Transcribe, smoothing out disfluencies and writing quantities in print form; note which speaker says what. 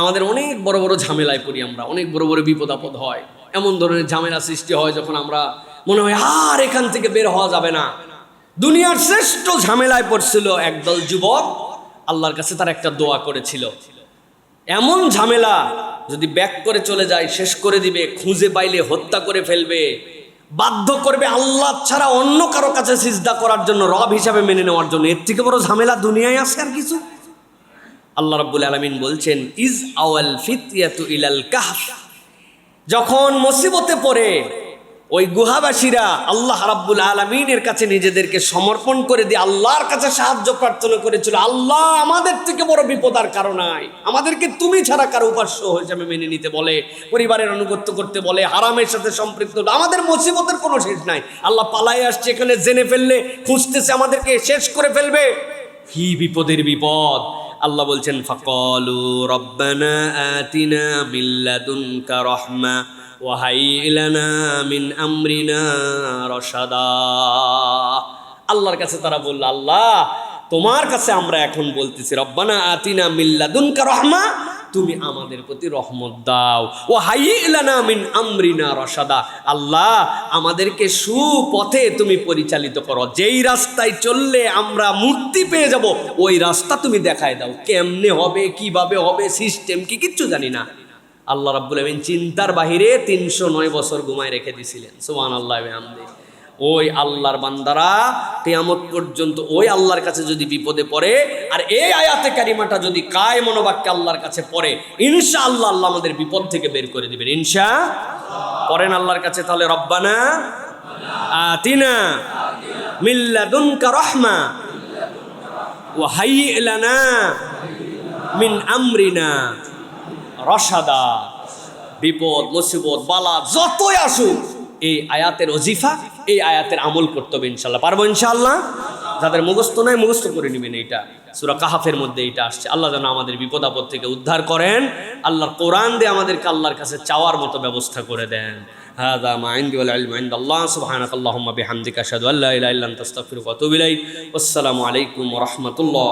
Speaker 1: আমাদের অনেক বড় বড় ঝামেলায় পড়ি আমরা, অনেক বড় বড় বিপদ আপদ হয়, এমন ধরনের ঝামেলা সৃষ্টি হয় যখন আমরা মনে হয় আর এখান থেকে বের হওয়া যাবে না। দুনিয়ার শ্রেষ্ঠ ঝামেলায় পড়ছিল একদল যুবক, আল্লাহর কাছে তার একটা দোয়া করেছিল। এমন ঝামেলা যদি ব্যাক করে চলে যায় শেষ করে দিবে, খুঁজে পাইলে হত্যা করে ফেলবে, বাধ্য করবে আল্লাহ ছাড়া অন্য কারো কাছে সিজদা করার জন্য, রব হিসাবে মেনে নেওয়ার জন্য। এর থেকে বড় ঝামেলা দুনিয়ায় আছে আর কিছু? আল্লাহ রাব্বুল আলামিন বলছেন, ইজ আওয়াল ফিতয়াতু ইলাল কাহফ, যখন মুসিবতে পড়ে ওই গুহাবাসীরা আল্লাহ রাব্বুল আলামিনের কাছে নিজেদেরকে সমর্পণ করে দিয়ে আল্লাহর কাছে সাহায্য প্রার্থনা করেছিল, আল্লাহ আমাদের থেকে বড় বিপদ আর কারো নাই, আমাদেরকে তুমি ছাড়া কারো উপাস্য হিসেবে মেনে নিতে বলে, পরিবারের আনুগত্য করতে বলে, হারামের সাথে সম্পৃক্ত, আমাদের মুসিবতের কোনো শেষ নাই। আল্লাহ পালাই আসছে, এখানে জেনে ফেললে খুঁজতেছে আমাদেরকে শেষ করে ফেলবে। কি বিপদের বিপদ! আল্লাহ বলছেন, ফাকালু রব্বানা আতিনা মিন লাদুনকা রাহমা ওয়া হাইয়্ লানা মিন আমরিনা রাশাদা। আল্লাহর কাছে তারা বলল, আল্লাহ তোমার কাছে আমরা এখন বলতেছি, রব্বানা আতিনা মিন লাদুনকা রাহমা, তুমি আমাদের প্রতি রহমত দাও, ও হাইয়্ লানা মিন আমরিনা রাশাদা, আল্লাহ আমাদেরকে সুপথে তুমি পরিচালিত করো, যেই রাস্তায় চললে আমরা মুক্তি পেয়ে যাব ওই রাস্তা তুমি দেখায় দাও। কেমনে হবে, কিভাবে হবে, সিস্টেম কি, কিচ্ছু জানি না। আল্লাহ রাব্বুল আমিন চিন্তার বাহিরে 309 বছর ঘুমায় রেখে দিয়েছিলেন। সুবহানাল্লাহি ওয়া বিহামদিহি। ওই আল্লাহর বান্দারা কিয়ামত পর্যন্ত ওই আল্লাহর কাছে যদি বিপদে পড়ে, আর এই আয়াতে কারিমাটা যদি কায় মনোবাক্যে আল্লাহর কাছে পড়ে, ইনশাআল্লাহ আল্লাহ আমাদের বিপদ থেকে বের করে দিবেন ইনশাআল্লাহ। পড়েন আল্লাহর কাছে তাহলে, রব্বানা আতিনা মিন লাদুনকা রাহমা ওয়া হাইয়্ লানা মিন আমরিনা রাশাদা। বিপদ মুসিবত বালা যতই আসুক, এই আয়াতের ওজিফা, এই আয়াতের আমল করতে হবে ইনশাআল্লাহ। পারবো ইনশাআল্লাহ? যাদের মুখস্থ নাই মুখস্থ করে নেবেন। এইটা সূরা কাহাফের মধ্যে এইটা আসছে। আল্লাহ যেন আমাদের বিপদ আপদ থেকে উদ্ধার করেন, আল্লাহর কোরআন দিয়ে আমাদেরকে আল্লাহর কাছে চাওয়ার মতো ব্যবস্থা করে দেন। হাযা মা ইনদি ওয়াল ইলমু ইনদাল্লাহ। সুবহানাকাল্লাহুম্মা বিহামদিকা আশহাদু আল্লা ইলাহা ইল্লা আনতা আস্তাগফিরুকা ওয়া আতুবু ইলাইক। আসসালামু আলাইকুম ওয়া রাহমাতুল্লাহ।